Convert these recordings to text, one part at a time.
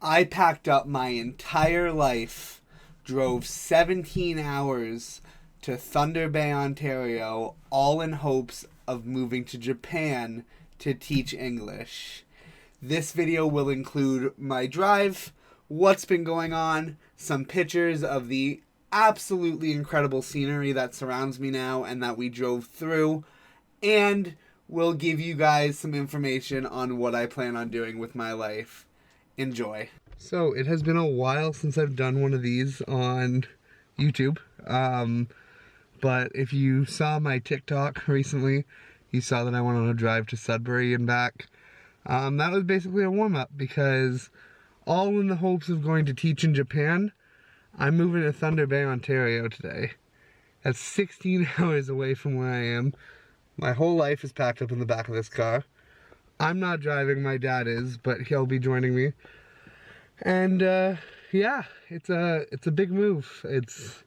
I packed up my entire life, drove 17 hours to Thunder Bay, Ontario, all in hopes of moving to Japan to teach English. This video will include my drive, what's been going on, some pictures of the absolutely incredible scenery that surrounds me now and that we drove through, and we'll give you guys some information on what I plan on doing with my life. Enjoy. So, it has been a while since I've done one of these on YouTube, but if you saw my TikTok recently, you saw that I went on a drive to Sudbury and back. That was basically a warm-up because all in the hopes of going to teach in Japan, I'm moving to Thunder Bay, Ontario today. That's 16 hours away from where I am. My whole life is packed up in the back of this car. I'm not driving, my dad is, but he'll be joining me. And yeah, it's a big move. It's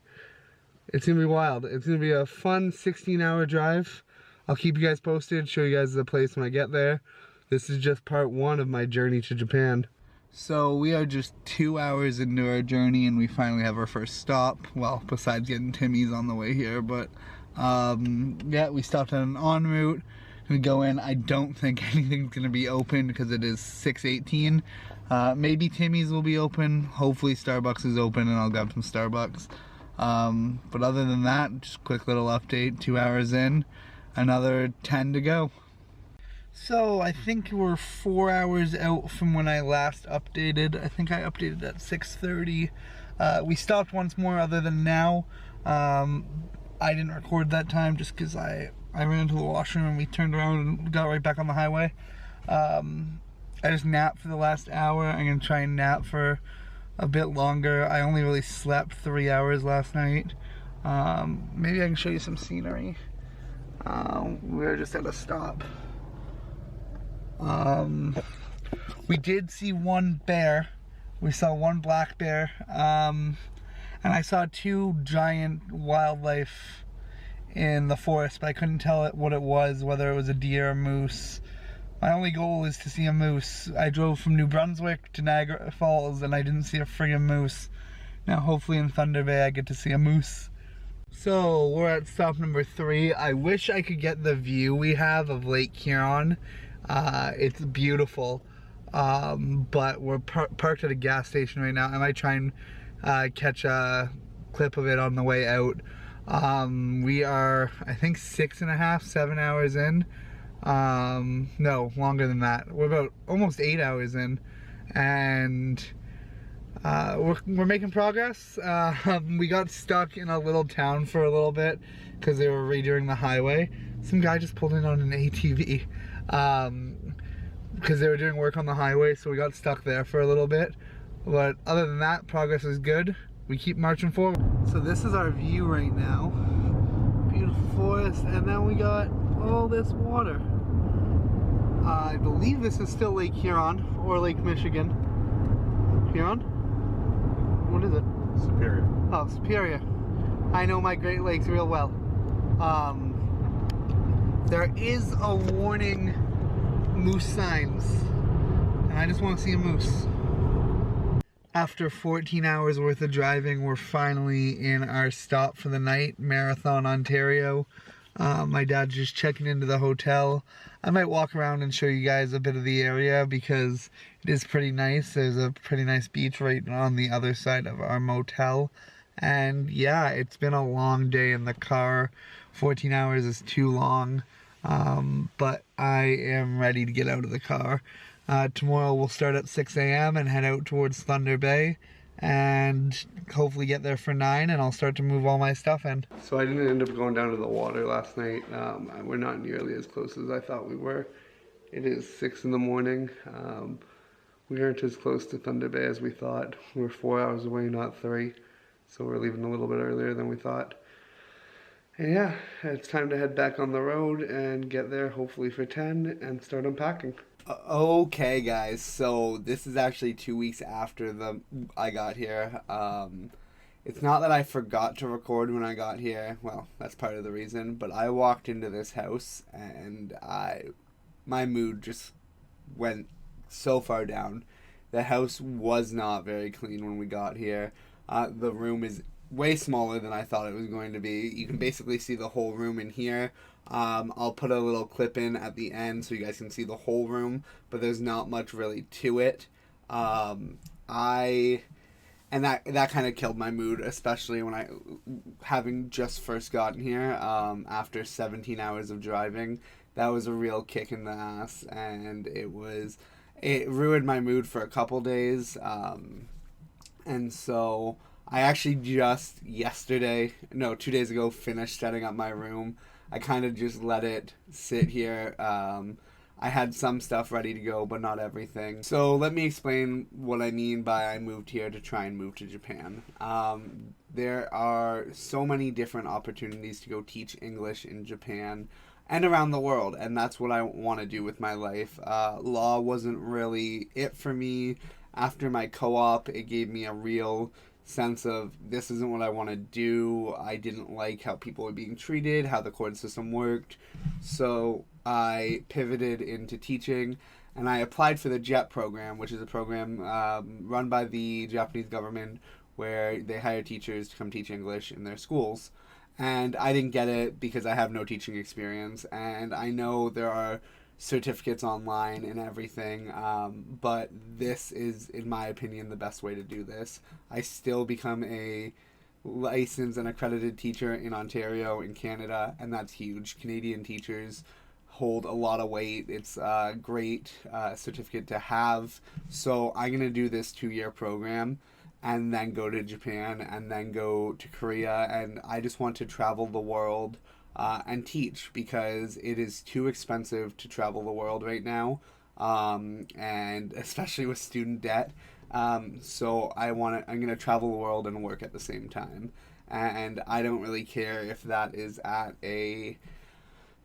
gonna be wild. It's gonna be a fun 16-hour drive. I'll keep you guys posted, show you guys the place when I get there. This is just part one of my journey to Japan. So we are just 2 hours into our journey and we finally have our first stop. Well, besides getting Timmy's on the way here, but yeah, we stopped at an en route. We go in. I don't think anything's gonna be open because it is 6:18. Maybe Timmy's will be open. Hopefully Starbucks is open and I'll grab some Starbucks. But other than that, just a quick little update. 2 hours in, another 10 to go. So I think we're 4 hours out from when I last updated. I think I updated at 6:30. We stopped once more other than now. I didn't record that time just because I ran into the washroom and we turned around and got right back on the highway. I just napped for the last hour. I'm going to try and nap for a bit longer. I only really slept 3 hours last night. Maybe I can show you some scenery. We were just at a stop. We did see one bear. We saw one black bear. And I saw two giant wildlife in the forest, but I couldn't tell what it was, whether it was a deer or moose. My only goal is to see a moose. I drove from New Brunswick to Niagara Falls and I didn't see a friggin' moose. Now hopefully in Thunder Bay I get to see a moose. So we're at stop number 3. I wish I could get the view we have of Lake Huron. It's beautiful, but we're parked at a gas station right now. I might try and catch a clip of it on the way out. We are, I think, 6.5, 7 hours in. No, longer than that. We're about almost 8 hours in, and we're making progress. We got stuck in a little town for a little bit because they were redoing the highway. Some guy just pulled in on an ATV because they were doing work on the highway, so we got stuck there for a little bit. But other than that, progress is good. We keep marching forward. So this is our view right now. Beautiful forest, and then we got all this water. I believe this is still Lake Huron or Lake Michigan. Huron? What is it? Superior. Oh, Superior. I know my Great Lakes real well. There is a warning moose signs, and I just want to see a moose. After 14 hours worth of driving, we're finally in our stop for the night, Marathon, Ontario. My dad's just checking into the hotel. I might walk around and show you guys a bit of the area because it is pretty nice. There's a pretty nice beach right on the other side of our motel. And yeah, it's been a long day in the car. 14 hours is too long, but I am ready to get out of the car. Tomorrow we'll start at 6 a.m. and head out towards Thunder Bay and hopefully get there for 9, and I'll start to move all my stuff in. So I didn't end up going down to the water last night. We're not nearly as close as I thought we were. It is 6 in the morning. We aren't as close to Thunder Bay as we thought. We're 4 hours away, not 3. So we're leaving a little bit earlier than we thought. And yeah, it's time to head back on the road and get there hopefully for 10 and start unpacking. Okay, guys, so this is actually 2 weeks after I got here. It's not that I forgot to record when I got here. Well, that's part of the reason. But I walked into this house and my mood just went so far down The house was not very clean when we got here. The room is way smaller than I thought it was going to be. You can basically see the whole room in here. I'll put a little clip in at the end so you guys can see the whole room, but there's not much really to it. And that kind of killed my mood, especially when having just first gotten here, after 17 hours of driving. That was a real kick in the ass, and it ruined my mood for a couple days. And so I actually just 2 days ago, finished setting up my room. I kind of just let it sit here. I had some stuff ready to go, but not everything. So let me explain what I mean by I moved here to try and move to Japan. There are so many different opportunities to go teach English in Japan and around the world, and that's what I want to do with my life. Law wasn't really it for me. After my co-op, it gave me a real sense of this isn't what I want to do. I didn't like how people were being treated, how the court system worked. So I pivoted into teaching, and I applied for the JET program, which is a program run by the Japanese government where they hire teachers to come teach English in their schools. And I didn't get it because I have no teaching experience, and I know there are certificates online and everything, but this is, in my opinion, the best way to do this. I still become a licensed and accredited teacher in Ontario, in Canada, and that's huge. Canadian teachers hold a lot of weight. It's a great certificate to have. So I'm going to do this 2-year program and then go to Japan and then go to Korea, and I just want to travel the world and teach, because it is too expensive to travel the world right now, and especially with student debt. So I'm going to travel the world and work at the same time, and I don't really care if that is at a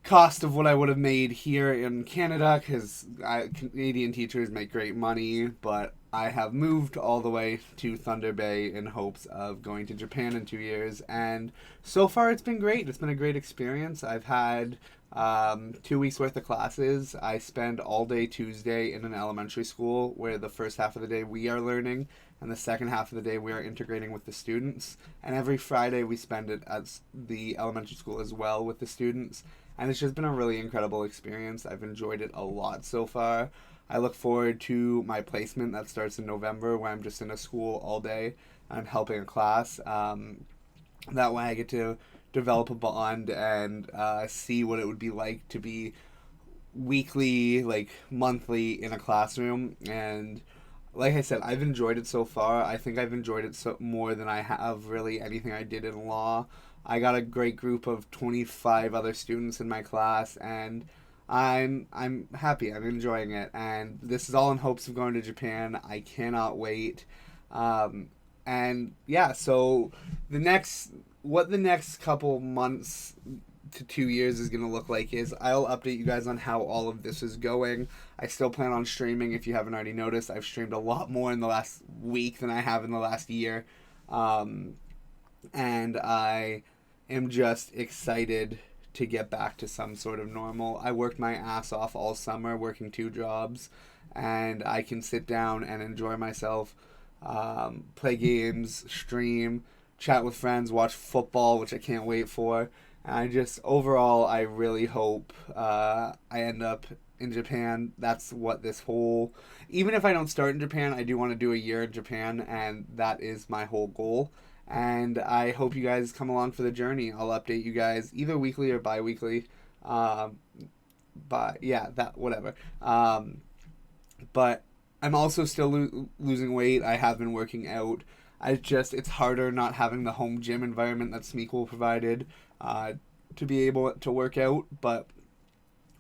cost of what I would have made here in Canada, because Canadian teachers make great money, but I have moved all the way to Thunder Bay in hopes of going to Japan in 2 years, and so far it's been great. It's been a great experience. I've had 2 weeks worth of classes. I spend all day Tuesday in an elementary school where the first half of the day we are learning and the second half of the day we are integrating with the students, and every Friday we spend it at the elementary school as well with the students, and it's just been a really incredible experience. I've enjoyed it a lot so far. I look forward to my placement that starts in November, where I'm just in a school all day and I'm helping a class. That way I get to develop a bond and see what it would be like to be weekly, like monthly in a classroom. And like I said, I've enjoyed it so far. I think I've enjoyed it more than I have really anything I did in law. I got a great group of 25 other students in my class, and I'm happy. I'm enjoying it, and this is all in hopes of going to Japan. I cannot wait. And yeah, so the next couple months to 2 years is going to look like is I'll update you guys on how all of this is going. I still plan on streaming. If you haven't already noticed, I've streamed a lot more in the last week than I have in the last year. And I am just excited to get back to some sort of normal. I worked my ass off all summer working 2 jobs, and I can sit down and enjoy myself, play games, stream, chat with friends, watch football, which I can't wait for. And overall, I really hope I end up in Japan. That's what even if I don't start in Japan, I do want to do a year in Japan, and that is my whole goal. And I hope you guys come along for the journey. I'll update you guys either weekly or bi-weekly. But yeah, whatever. But I'm also still losing weight. I have been working out. It's harder not having the home gym environment that Smeagol provided to be able to work out. But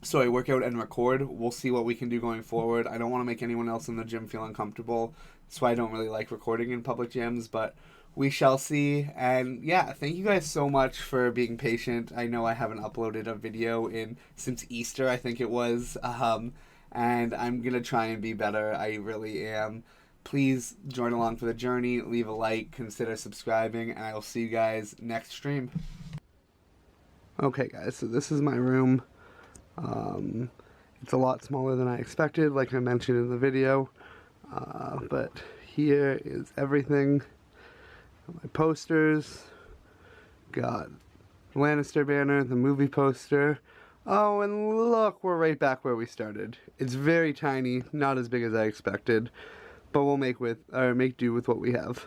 so I work out and record. We'll see what we can do going forward. I don't want to make anyone else in the gym feel uncomfortable. That's why I don't really like recording in public gyms, but we shall see. And yeah, thank you guys so much for being patient. I know I haven't uploaded a video since Easter, I think it was. And I'm going to try and be better. I really am. Please join along for the journey. Leave a like, consider subscribing, and I will see you guys next stream. Okay guys, so this is my room. It's a lot smaller than I expected, like I mentioned in the video. But here is everything. My posters. Got Lannister banner, the movie poster. Oh, and look, we're right back where we started. It's very tiny, not as big as I expected, but we'll make do with what we have.